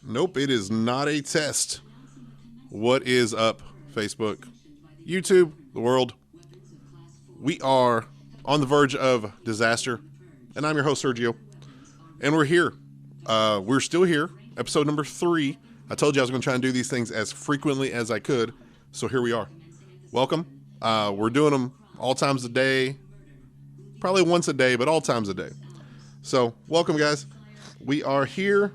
Nope, it is not a test. What is up, Facebook, YouTube, the world? We are on the verge of disaster, and I'm your host, Sergio, and we're here. We're still here, episode number 3. I told you I was going to try and do these things as frequently as I could, so here we are. Welcome. We're doing them all times a day, probably once a day, but all times a day. So, welcome, guys. We are here,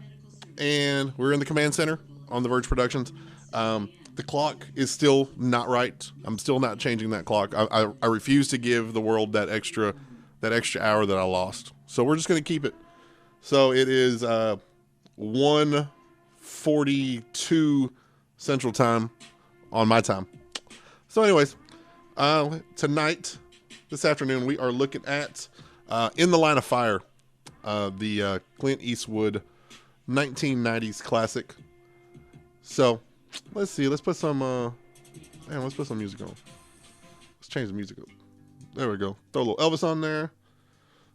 and we're in the command center on the Verge Productions. The clock is still not right. I'm still not changing that clock. I refuse to give the world that extra hour that I lost. So we're just going to keep it. So it is 1:42 Central Time on my time. So anyways, this afternoon, we are looking at In the Line of Fire, the Clint Eastwood 1990s classic. So let's see. Let's put some music on. Let's change the music up. There we go. Throw a little Elvis on there.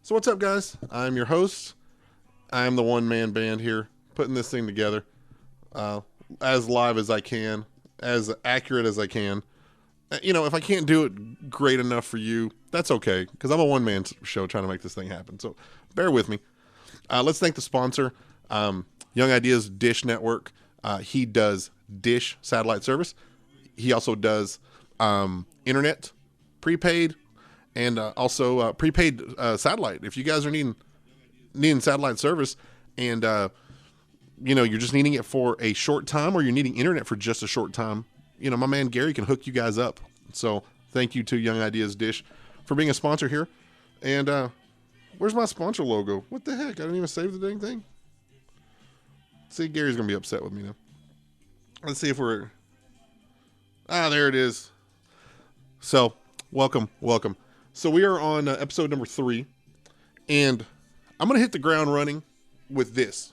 So what's up, guys? I'm your host. I'm the one-man band here, putting this thing together as live as I can, as accurate as I can. You know, if I can't do it great enough for you, that's okay, because I'm a one-man show trying to make this thing happen. So bear with me. Let's thank the sponsor, Young Ideas Dish Network. He does dish satellite service. He also does internet, prepaid, and also prepaid satellite. If you guys are needing satellite service, and you're just needing it for a short time, or you're needing internet for just a short time, my man Gary can hook you guys up. So thank you to Young Ideas Dish for being a sponsor here. And where's my sponsor logo? What the heck? I didn't even save the dang thing. See, Gary's gonna be upset with me now. Let's see if we're... there it is. So, welcome. So we are on episode number 3, and I'm going to hit the ground running with this.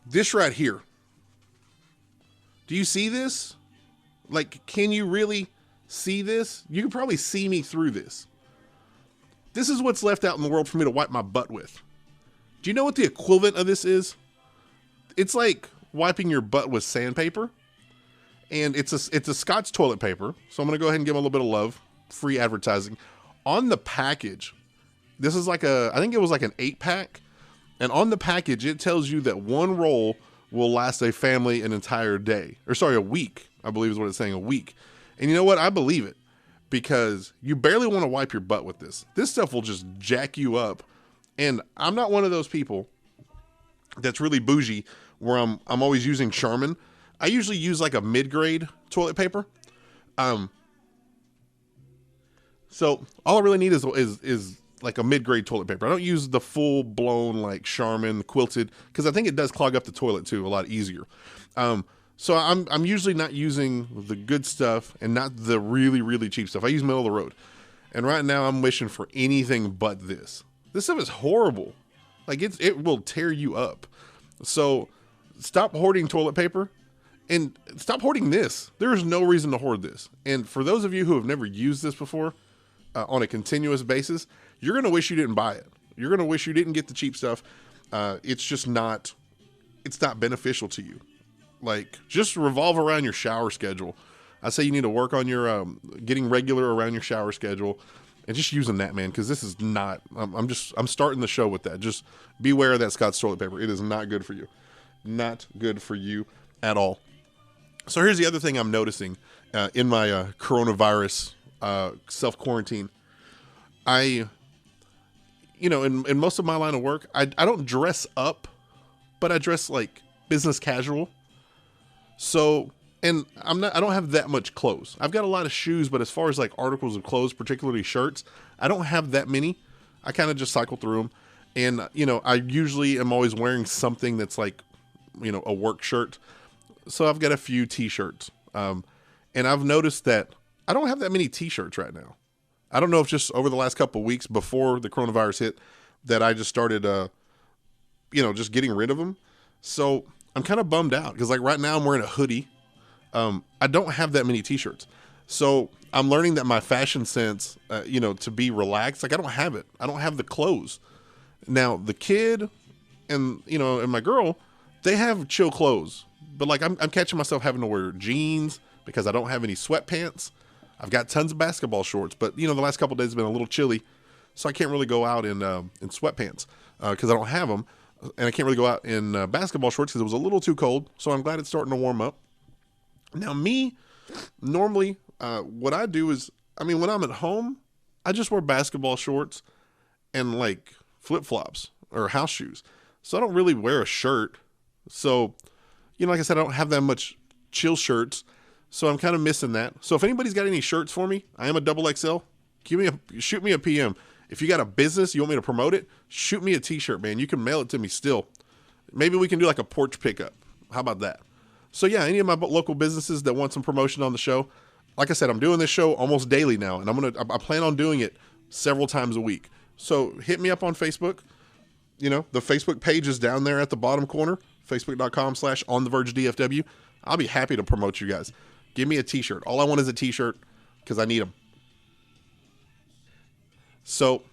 This right here. Do you see this? Like, can you really see this? You can probably see me through this. This is what's left out in the world for me to wipe my butt with. Do you know what the equivalent of this is? It's like wiping your butt with sandpaper, and it's a Scott's toilet paper. So I'm going to go ahead and give them a little bit of love. Free advertising. On the package, this is I think it was like an 8-pack, and on the package it tells you that one roll will last a family an entire day. A week, I believe is what it's saying, a week. And you know what? I believe it, because you barely want to wipe your butt with this. This stuff will just jack you up. And I'm not one of those people that's really bougie where I'm always using Charmin. I usually use like a mid-grade toilet paper. So all I really need is like a mid-grade toilet paper. I don't use the full-blown like Charmin quilted, because I think it does clog up the toilet too a lot easier. So I'm usually not using the good stuff and not the really, really cheap stuff. I use middle of the road. And right now I'm wishing for anything but this. This stuff is horrible. Like it will tear you up. So stop hoarding toilet paper and stop hoarding this. There is no reason to hoard this. And for those of you who have never used this before on a continuous basis, you're going to wish you didn't buy it. You're going to wish you didn't get the cheap stuff. It's not beneficial to you. Like, just revolve around your shower schedule. I say you need to work on your getting regular around your shower schedule and just using that, man, because this is not, I'm starting the show with that. Just beware of that Scott's toilet paper. It is not good for you. Not good for you at all. So here's the other thing I'm noticing in my coronavirus self-quarantine. In most of my line of work, I don't dress up, but I dress like business casual. So, and I don't have that much clothes. I've got a lot of shoes, but as far as like articles of clothes, particularly shirts, I don't have that many. I kind of just cycle through them. And, I usually am always wearing something that's like, a work shirt. So I've got a few t-shirts. And I've noticed that I don't have that many t-shirts right now. I don't know if just over the last couple of weeks before the coronavirus hit that I just started, just getting rid of them. So I'm kind of bummed out because like right now I'm wearing a hoodie. I don't have that many t-shirts. So I'm learning that my fashion sense, to be relaxed, like I don't have it. I don't have the clothes. Now the kid and my girl, they have chill clothes, but like I'm catching myself having to wear jeans because I don't have any sweatpants. I've got tons of basketball shorts, but the last couple of days have been a little chilly, so I can't really go out in sweatpants because I don't have them, and I can't really go out in basketball shorts because it was a little too cold. So I'm glad it's starting to warm up. Now, me normally, what I do is, when I'm at home, I just wear basketball shorts and like flip flops or house shoes. So I don't really wear a shirt. So, like I said, I don't have that much chill shirts. So I'm kind of missing that. So if anybody's got any shirts for me, I am a double XL. Shoot me a PM. If you got a business, you want me to promote it, shoot me a t-shirt, man. You can mail it to me still. Maybe we can do like a porch pickup. How about that? So yeah, any of my local businesses that want some promotion on the show, like I said, I'm doing this show almost daily now, and I plan on doing it several times a week. So hit me up on Facebook. The Facebook page is down there at the bottom corner, facebook.com/onthevergedfw. I'll be happy to promote you guys. Give me a t-shirt. All I want is a t-shirt because I need them. So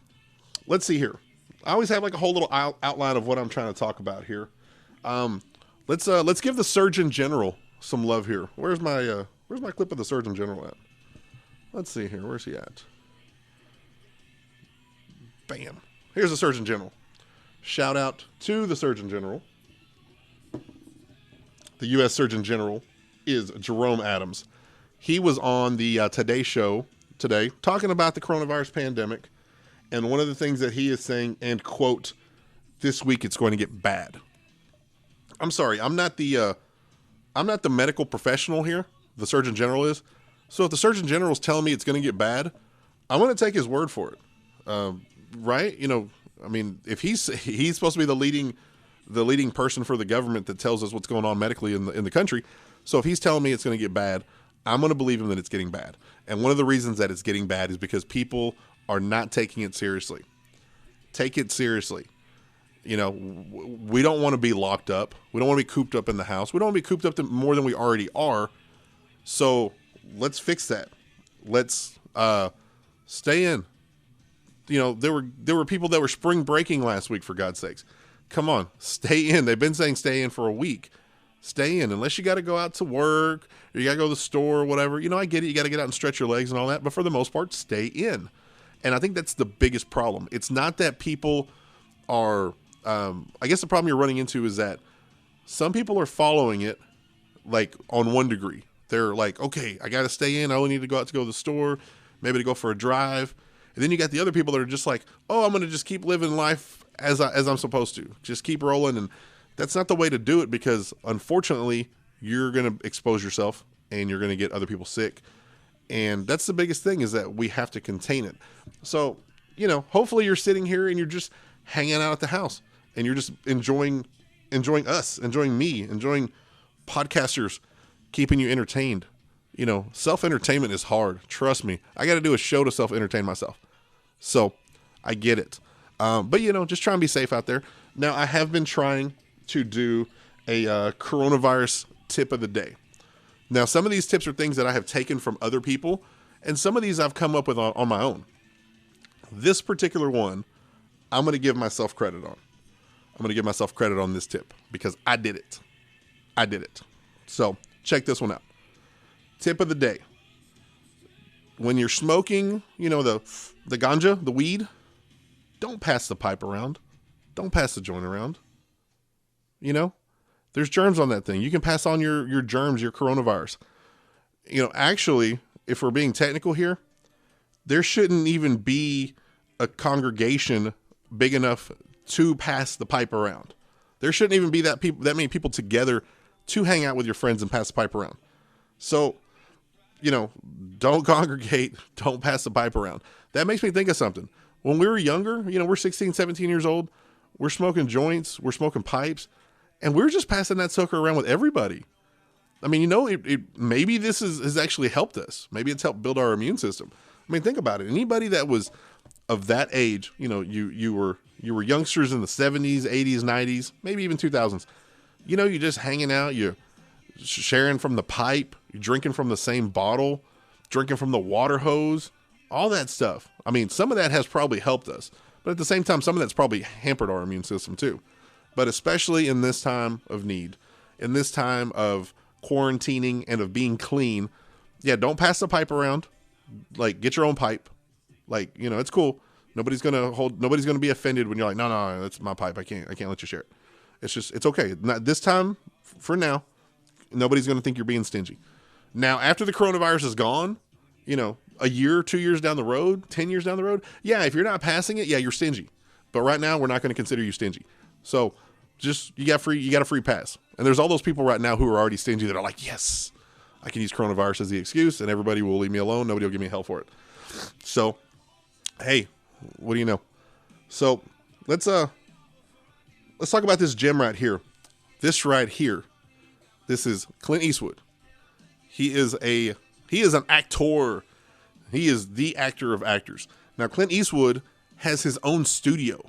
let's see here. I always have like a whole little outline of what I'm trying to talk about here. Let's give the Surgeon General some love here. Where's my clip of the Surgeon General at? Let's see here. Where's he at? Bam. Here's the Surgeon General. Shout out to the Surgeon General. The U.S. Surgeon General is Jerome Adams. He was on the Today Show today talking about the coronavirus pandemic. And one of the things that he is saying, and quote, this week it's going to get bad. I'm sorry, I'm not the medical professional here. The Surgeon General is. So if the Surgeon General is telling me it's going to get bad, I'm going to take his word for it. Right? If he's supposed to be the leading person for the government that tells us what's going on medically in the country. So if he's telling me it's going to get bad, I'm going to believe him that it's getting bad. And one of the reasons that it's getting bad is because people are not taking it seriously. Take it seriously. We don't want to be locked up. We don't want to be cooped up in the house. We don't want to be cooped up more than we already are. So let's fix that. Let's stay in. There were people that were spring breaking last week, for God's sakes. Come on, stay in. They've been saying stay in for a week. Stay in, unless you got to go out to work or you got to go to the store or whatever. I get it. You got to get out and stretch your legs and all that. But for the most part, stay in. And I think that's the biggest problem. It's not that people are, I guess the problem you're running into is that some people are following it like on one degree. They're like, okay, I got to stay in. I only need to go out to go to the store, maybe to go for a drive. And then you got the other people that are just like, oh, I'm going to just keep living life as I'm supposed to. Just keep rolling. And that's not the way to do it, because unfortunately you're going to expose yourself and you're going to get other people sick. And that's the biggest thing, is that we have to contain it. So, hopefully you're sitting here and you're just hanging out at the house and you're just enjoying us, enjoying me, enjoying podcasters, keeping you entertained. Self-entertainment is hard. Trust me. I got to do a show to self-entertain myself. So I get it. But just try and be safe out there. Now, I have been trying to do a coronavirus tip of the day. Now, some of these tips are things that I have taken from other people, and some of these I've come up with on my own. This particular one, I'm going to give myself credit on. I'm going to give myself credit on this tip because I did it. So check this one out. Tip of the day. When you're smoking, the ganja, the weed, don't pass the pipe around. Don't pass the joint around. There's germs on that thing. You can pass on your germs, your coronavirus. Actually, if we're being technical here, there shouldn't even be a congregation big enough to pass the pipe around. There shouldn't even be that many people together to hang out with your friends and pass the pipe around. So, don't congregate, don't pass the pipe around. That makes me think of something. When we were younger, we're 16, 17 years old, we're smoking joints, we're smoking pipes, and we're just passing that sucker around with everybody. Maybe this has actually helped us. Maybe it's helped build our immune system. Think about it. Anybody that was of that age, you were youngsters in the 70s, 80s, 90s, maybe even 2000s. You're just hanging out, you're sharing from the pipe, you're drinking from the same bottle, drinking from the water hose, all that stuff. Some of that has probably helped us, but at the same time, some of that's probably hampered our immune system too. But especially in this time of need, in this time of quarantining and of being clean, yeah, don't pass the pipe around. Like, get your own pipe. Like, you know, it's cool. Nobody's gonna be offended when you're like, no, that's my pipe. I can't let you share it. It's okay. Not this time, for now, nobody's gonna think you're being stingy. Now, after the coronavirus is gone, you know, a year, 2 years down the road, 10 years down the road, yeah, if you're not passing it, yeah, you're stingy. But right now, we're not going to consider you stingy. So just, you got a free pass. And there's all those people right now who are already stingy that are like, yes, I can use coronavirus as the excuse and everybody will leave me alone. Nobody will give me hell for it. So, hey, what do you know? So let's talk about this gem right here. This right here. This is Clint Eastwood. He is an actor. He is the actor of actors. Now, Clint Eastwood has his own studio.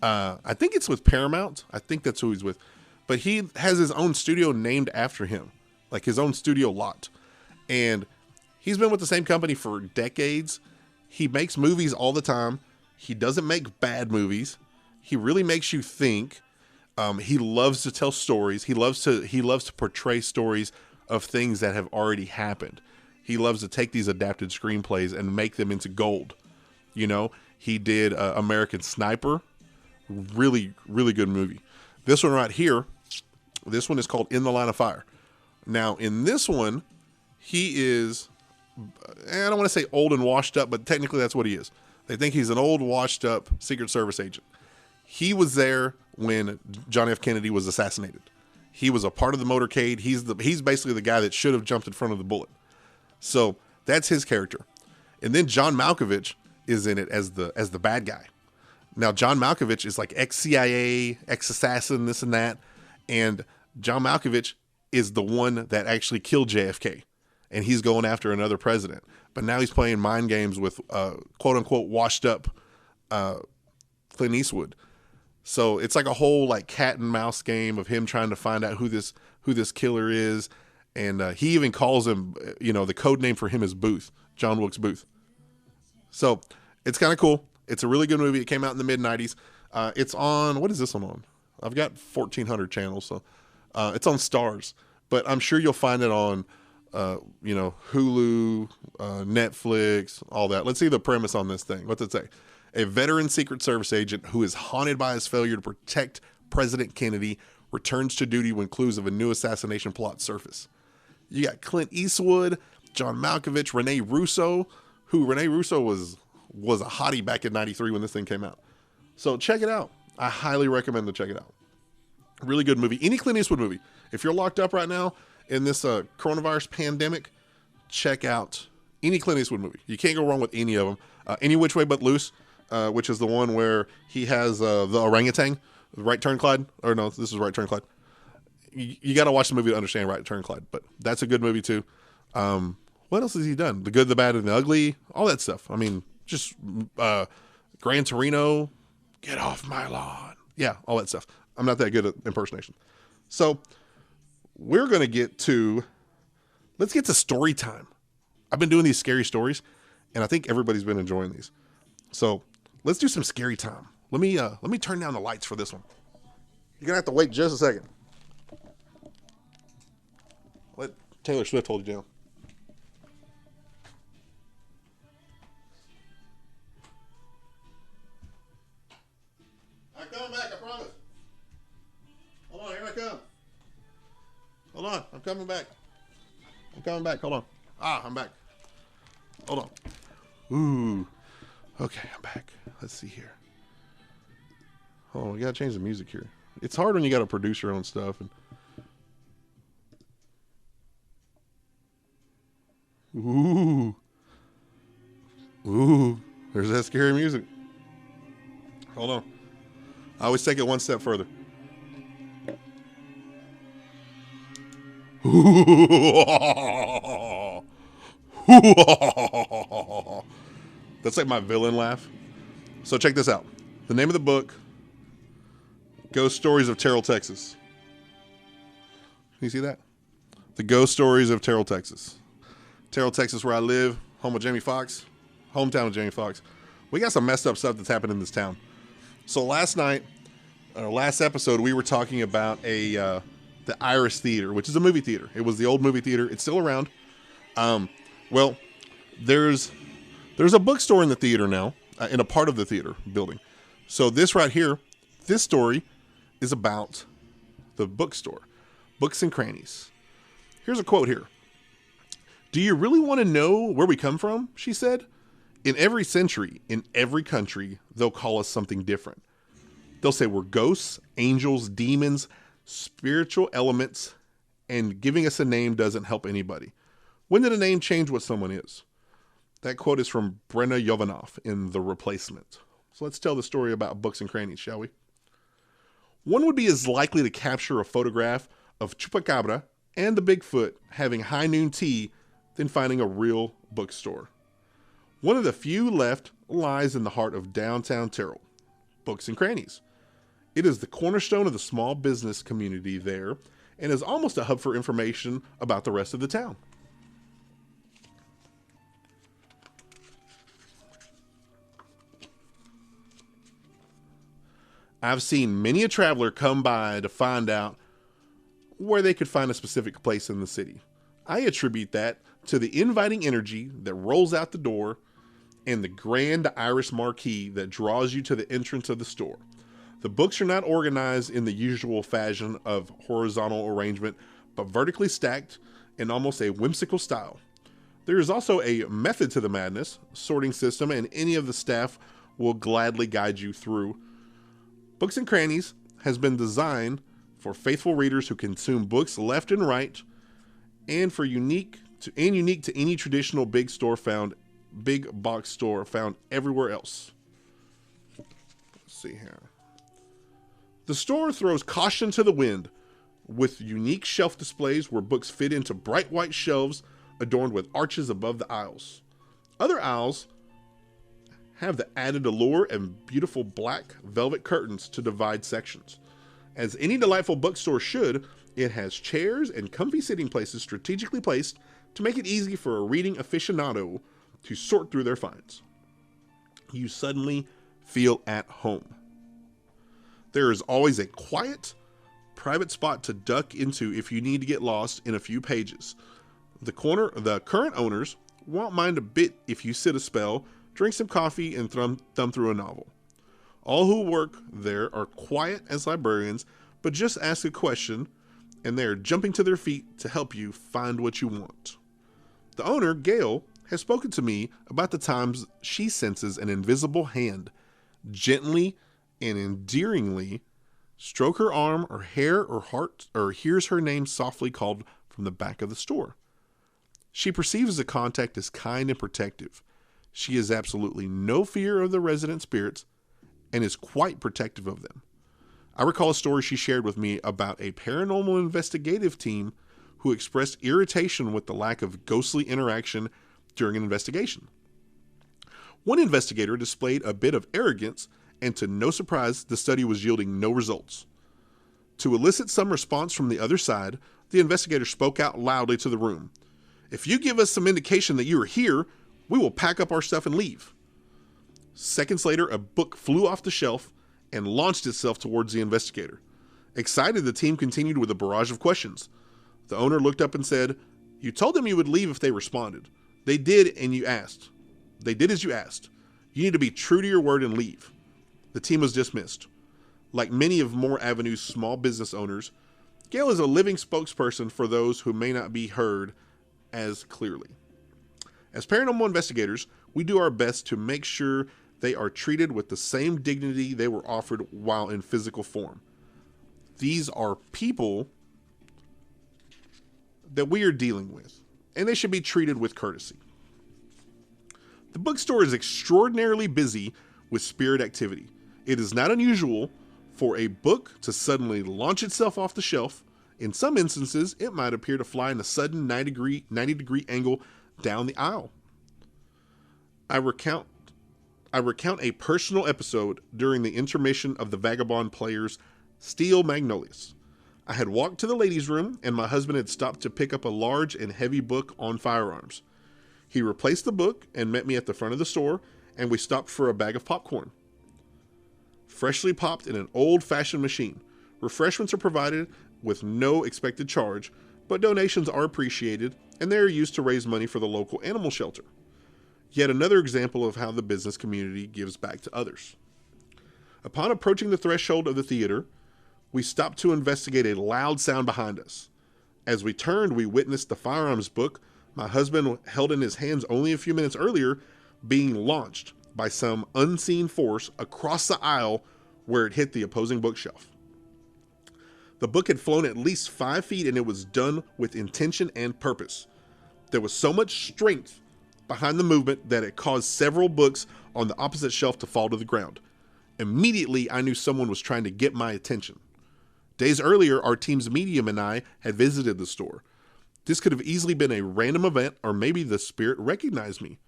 I think it's with Paramount. I think that's who he's with. But he has his own studio named after him, like his own studio lot. And he's been with the same company for decades. He makes movies all the time. He doesn't make bad movies. He really makes you think. He loves to tell stories. He loves to portray stories of things that have already happened. He loves to take these adapted screenplays and make them into gold. You know, he did American Sniper. Really, really good movie. This one right here, this one is called In the Line of Fire. Now, in this one, he is, I don't want to say old and washed up, but technically that's what he is. They think he's an old, washed up Secret Service agent. He was there when John F. Kennedy was assassinated. He was a part of the motorcade. He's basically the guy that should have jumped in front of the bullet. So that's his character. And then John Malkovich is in it as the bad guy. Now, John Malkovich is like ex-CIA, ex-assassin, this and that. And John Malkovich is the one that actually killed JFK. And he's going after another president. But now he's playing mind games with quote-unquote washed up Clint Eastwood. So it's like a whole like cat and mouse game of him trying to find out who this killer is. And he even calls him, you know, the code name for him is Booth, John Wilkes Booth. So it's kind of cool. It's a really good movie. It came out in the mid-90s. It's on, what is this one on? I've got 1,400 channels, so it's on Stars. But I'm sure you'll find it on, you know, Hulu, Netflix, all that. Let's see the premise on this thing. What's it say? A veteran Secret Service agent who is haunted by his failure to protect President Kennedy returns to duty when clues of a new assassination plot surface. You got Clint Eastwood, John Malkovich, Rene Russo, who Rene Russo was a hottie back in 93 when this thing came out. So check it out. I highly recommend to check it out. Really good movie. Any Clint Eastwood movie. If you're locked up right now in this coronavirus pandemic, check out any Clint Eastwood movie. You can't go wrong with any of them. Any Which Way But Loose, which is the one where he has the orangutan, Right Turn Clyde. Or no, this is Right Turn Clyde. You got to watch the movie to understand Right Turn Clyde. But that's a good movie too. What else has he done? The Good, the Bad, and the Ugly. All that stuff. I mean, just Gran Torino. Get off my lawn. Yeah, all that stuff. I'm not that good at impersonation. So we're going to let's get to story time. I've been doing these scary stories, and I think everybody's been enjoying these. So let's do some scary time. Let me turn down the lights for this one. You're going to have to wait just a second. Let Taylor Swift hold you down. I'm coming back, I promise. Hold on, here I come. Hold on, I'm coming back. Hold on. I'm back. Hold on. Ooh. Okay, I'm back. Let's see here. Oh, we gotta change the music here. It's hard when you gotta produce your own stuff. And ooh. There's that scary music. Hold on. I always take it one step further. That's like my villain laugh. So check this out. The name of the book, Ghost Stories of Terrell, Texas. Can you see that? The Ghost Stories of Terrell, Texas. Terrell, Texas, where I live, home of Jamie Foxx, hometown of Jamie Foxx. We got some messed up stuff that's happened in this town. So last night, our last episode, we were talking about the Iris Theater, which is a movie theater. It was the old movie theater. It's still around. Well, there's a bookstore in the theater now, in a part of the theater building. So this right here, this story is about the bookstore, Books and Crannies. Here's a quote here. "Do you really want to know where we come from?" she said. "In every century, in every country, they'll call us something different. They'll say we're ghosts, angels, demons, spiritual elements, and giving us a name doesn't help anybody. When did a name change what someone is?" That quote is from Brenna Jovanov in The Replacement. So let's tell the story about Books and Crannies, shall we? One would be as likely to capture a photograph of Chupacabra and the Bigfoot having high noon tea than finding a real bookstore. One of the few left lies in the heart of downtown Terrell, Books and Crannies. It is the cornerstone of the small business community there and is almost a hub for information about the rest of the town. I've seen many a traveler come by to find out where they could find a specific place in the city. I attribute that to the inviting energy that rolls out the door and the grand iris marquee that draws you to the entrance of the store. The books are not organized in the usual fashion of horizontal arrangement, but vertically stacked in almost a whimsical style. There is also a method to the madness, sorting system, and any of the staff will gladly guide you through. Books and Crannies has been designed for faithful readers who consume books left and right, and unique to any traditional big box store found everywhere else. Let's see here. The store throws caution to the wind with unique shelf displays where books fit into bright white shelves adorned with arches above the aisles. Other aisles have the added allure and beautiful black velvet curtains to divide sections. As any delightful bookstore should, it has chairs and comfy sitting places strategically placed to make it easy for a reading aficionado to sort through their finds. You suddenly feel at home. There is always a quiet, private spot to duck into if you need to get lost in a few pages. The current owners won't mind a bit if you sit a spell, drink some coffee, and thumb through a novel. All who work there are quiet as librarians, but just ask a question, and they are jumping to their feet to help you find what you want. The owner, Gail, has spoken to me about the times she senses an invisible hand gently and endearingly stroke her arm or hair or heart, or hears her name softly called from the back of the store. She perceives the contact as kind and protective. She has absolutely no fear of the resident spirits and is quite protective of them. I recall a story she shared with me about a paranormal investigative team who expressed irritation with the lack of ghostly interaction during an investigation. One investigator displayed a bit of arrogance, and to no surprise, the study was yielding no results. To elicit some response from the other side, the investigator spoke out loudly to the room. "If you give us some indication that you are here, we will pack up our stuff and leave." Seconds later, a book flew off the shelf and launched itself towards the investigator. Excited, the team continued with a barrage of questions. The owner looked up and said, "You told them you would leave if they responded. They did, and you asked. They did as you asked. You need to be true to your word and leave." The team was dismissed. Like many of Moore Avenue's small business owners, Gail is a living spokesperson for those who may not be heard as clearly. As paranormal investigators, we do our best to make sure they are treated with the same dignity they were offered while in physical form. These are people that we are dealing with, and they should be treated with courtesy. The bookstore is extraordinarily busy with spirit activity. It is not unusual for a book to suddenly launch itself off the shelf. In some instances, it might appear to fly in a sudden 90-degree angle down the aisle. I recount a personal episode during the intermission of the Vagabond Players' Steel Magnolias. I had walked to the ladies' room, and my husband had stopped to pick up a large and heavy book on firearms. He replaced the book and met me at the front of the store, and we stopped for a bag of popcorn. freshly popped in an old-fashioned machine. Refreshments are provided with no expected charge, but donations are appreciated, and they are used to raise money for the local animal shelter. Yet another example of how the business community gives back to others. Upon approaching the threshold of the theater, we stopped to investigate a loud sound behind us. As we turned, we witnessed the firearms book my husband held in his hands only a few minutes earlier being launched by some unseen force across the aisle where it hit the opposing bookshelf. The book had flown at least 5 feet, and it was done with intention and purpose. There was so much strength behind the movement that it caused several books on the opposite shelf to fall to the ground. Immediately, I knew someone was trying to get my attention. Days earlier, our team's medium and I had visited the store. This could have easily been a random event, or maybe the spirit recognized me.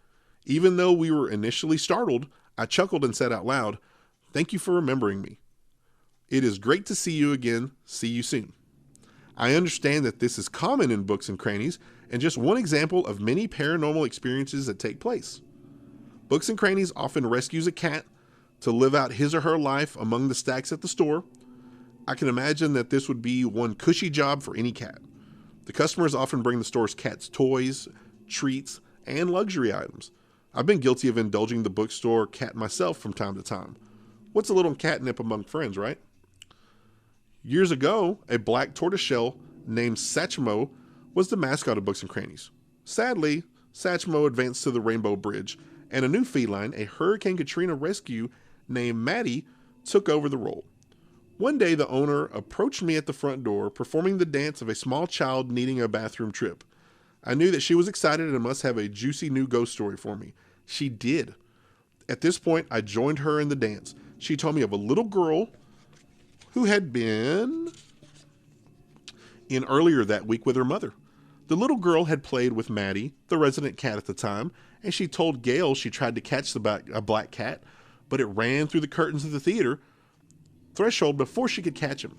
Even though we were initially startled, I chuckled and said out loud, "Thank you for remembering me. It is great to see you again. See you soon." I understand that this is common in books and crannies, and just one example of many paranormal experiences that take place. Books and Crannies often rescues a cat to live out his or her life among the stacks at the store. I can imagine that this would be one cushy job for any cat. The customers often bring the store's cats toys, treats, and luxury items. I've been guilty of indulging the bookstore cat myself from time to time. What's a little catnip among friends, right? Years ago, a black tortoiseshell named Satchmo was the mascot of Books and Crannies. Sadly, Satchmo advanced to the Rainbow Bridge, and a new feline, a Hurricane Katrina rescue named Maddie, took over the role. One day, the owner approached me at the front door, performing the dance of a small child needing a bathroom trip. I knew that she was excited and must have a juicy new ghost story for me. She did. At this point, I joined her in the dance. She told me of a little girl who had been in earlier that week with her mother. The little girl had played with Maddie, the resident cat at the time, and she told Gail she tried to catch a black cat, but it ran through the curtains of the theater threshold before she could catch him.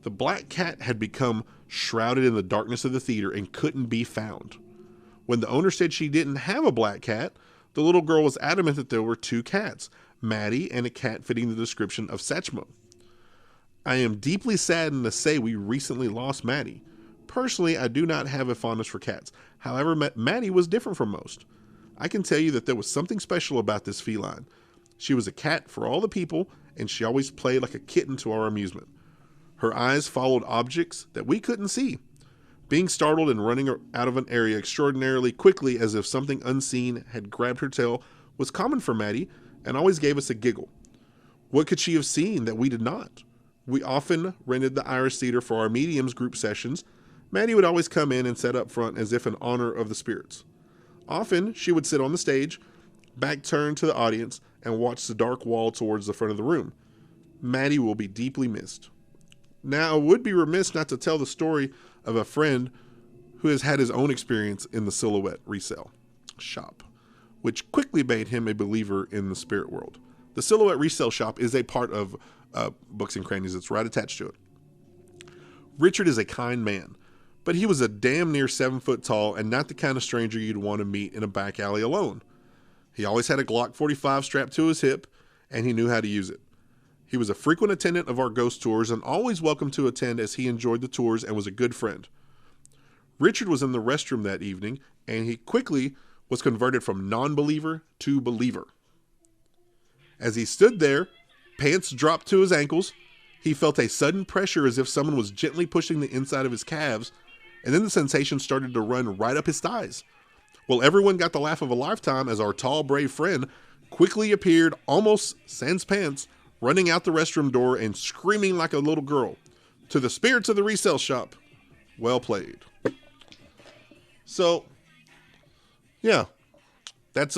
The black cat had become shrouded in the darkness of the theater and couldn't be found. When the owner said she didn't have a black cat, the little girl was adamant that there were 2 cats, Maddie and a cat fitting the description of Satchmo. I am deeply saddened to say we recently lost Maddie. Personally, I do not have a fondness for cats. However, Maddie was different from most. I can tell you that there was something special about this feline. She was a cat for all the people, and she always played like a kitten to our amusement. Her eyes followed objects that we couldn't see. Being startled and running out of an area extraordinarily quickly as if something unseen had grabbed her tail was common for Maddie and always gave us a giggle. What could she have seen that we did not? We often rented the Irish Theater for our mediums group sessions. Maddie would always come in and sit up front as if in honor of the spirits. Often, she would sit on the stage, back turned to the audience, and watch the dark wall towards the front of the room. Maddie will be deeply missed. Now, I would be remiss not to tell the story of a friend who has had his own experience in the Silhouette resale shop, which quickly made him a believer in the spirit world. The Silhouette resale shop is a part of Books and Crannies. It's right attached to it. Richard is a kind man, but he was a damn near 7 foot tall and not the kind of stranger you'd want to meet in a back alley alone. He always had a Glock 45 strapped to his hip, and he knew how to use it. He was a frequent attendant of our ghost tours and always welcome to attend as he enjoyed the tours and was a good friend. Richard was in the restroom that evening, and he quickly was converted from non-believer to believer. As he stood there, pants dropped to his ankles, he felt a sudden pressure as if someone was gently pushing the inside of his calves, and then the sensation started to run right up his thighs. Well, everyone got the laugh of a lifetime as our tall, brave friend quickly appeared, almost sans pants, running out the restroom door and screaming like a little girl. To the spirits of the resale shop, well played. So, yeah, that's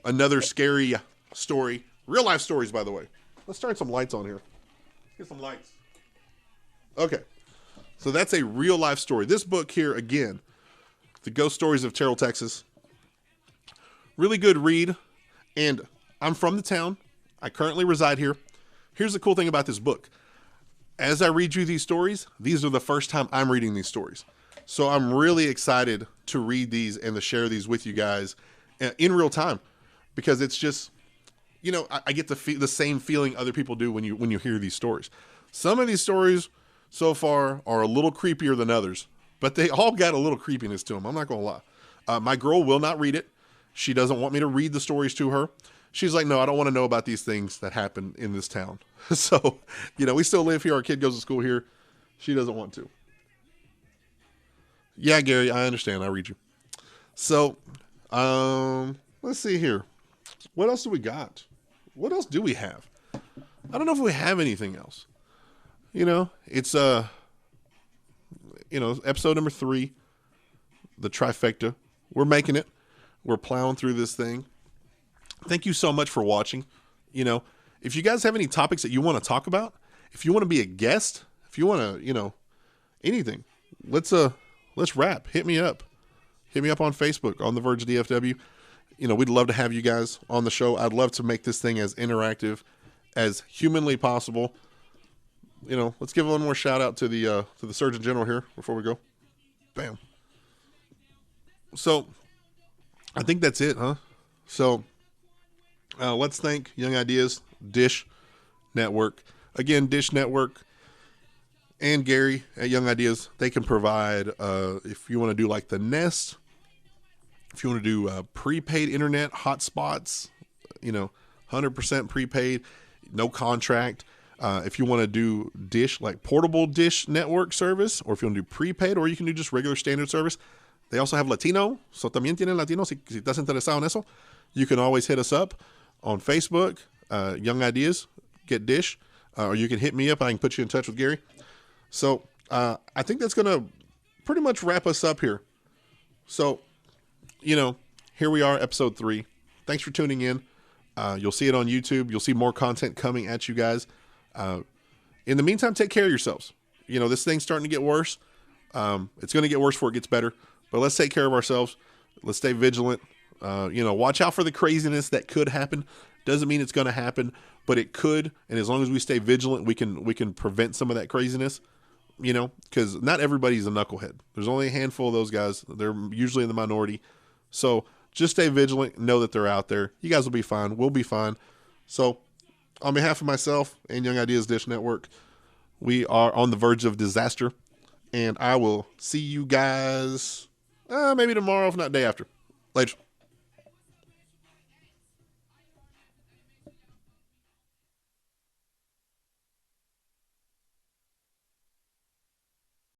another scary story. Real life stories, by the way. Let's turn some lights on here. Get some lights. Okay, so that's a real life story. This book here, again, The Ghost Stories of Terrell, Texas. Really good read. And I'm from the town. I currently reside here. Here's the cool thing about this book. As I read you these stories, these are the first time I'm reading these stories. So I'm really excited to read these and to share these with you guys in real time. Because it's just, you know, I get the same feeling other people do when you hear these stories. Some of these stories so far are a little creepier than others, but they all got a little creepiness to them. I'm not gonna lie. My girl will not read it. She doesn't want me to read the stories to her. She's like, no, I don't want to know about these things that happen in this town. So, you know, we still live here. Our kid goes to school here. She doesn't want to. Yeah, Gary, I understand. I read you. So, let's see here. What else do we got? What else do we have? I don't know if we have anything else. You know, it's episode number 3, the trifecta. We're making it. We're plowing through this thing. Thank you so much for watching. You know, if you guys have any topics that you want to talk about, if you want to be a guest, if you want to, you know, anything, let's wrap. Hit me up. Hit me up on Facebook, on the Verge DFW. You know, we'd love to have you guys on the show. I'd love to make this thing as interactive as humanly possible. You know, let's give one more shout out to the Surgeon General here before we go. Bam. So, I think that's it, huh? So, let's thank Young Ideas, Dish Network. Again, Dish Network and Gary at Young Ideas, they can provide, if you want to do like the Nest, if you want to do prepaid internet hotspots, you know, 100% prepaid, no contract. If you want to do Dish, like portable Dish network service, or if you want to do prepaid, or you can do just regular standard service. They also have Latino, so también tienen Latino. Si estás interesado en eso, you can always hit us up on Facebook, Young Ideas, get Dish, or you can hit me up. I can put you in touch with Gary. So I think that's going to pretty much wrap us up here. So, you know, here we are, episode 3. Thanks for tuning in. You'll see it on YouTube. You'll see more content coming at you guys. In the meantime, take care of yourselves. You know, this thing's starting to get worse. It's going to get worse before it gets better. But let's take care of ourselves. Let's stay vigilant. You know, watch out for the craziness that could happen. Doesn't mean it's going to happen, but it could. And as long as we stay vigilant, we can prevent some of that craziness. You know, because not everybody's a knucklehead. There's only a handful of those guys. They're usually in the minority. So just stay vigilant. Know that they're out there. You guys will be fine. We'll be fine. So on behalf of myself and Young Ideas Dish Network, we are on the verge of disaster. And I will see you guys maybe tomorrow, if not day after. Later.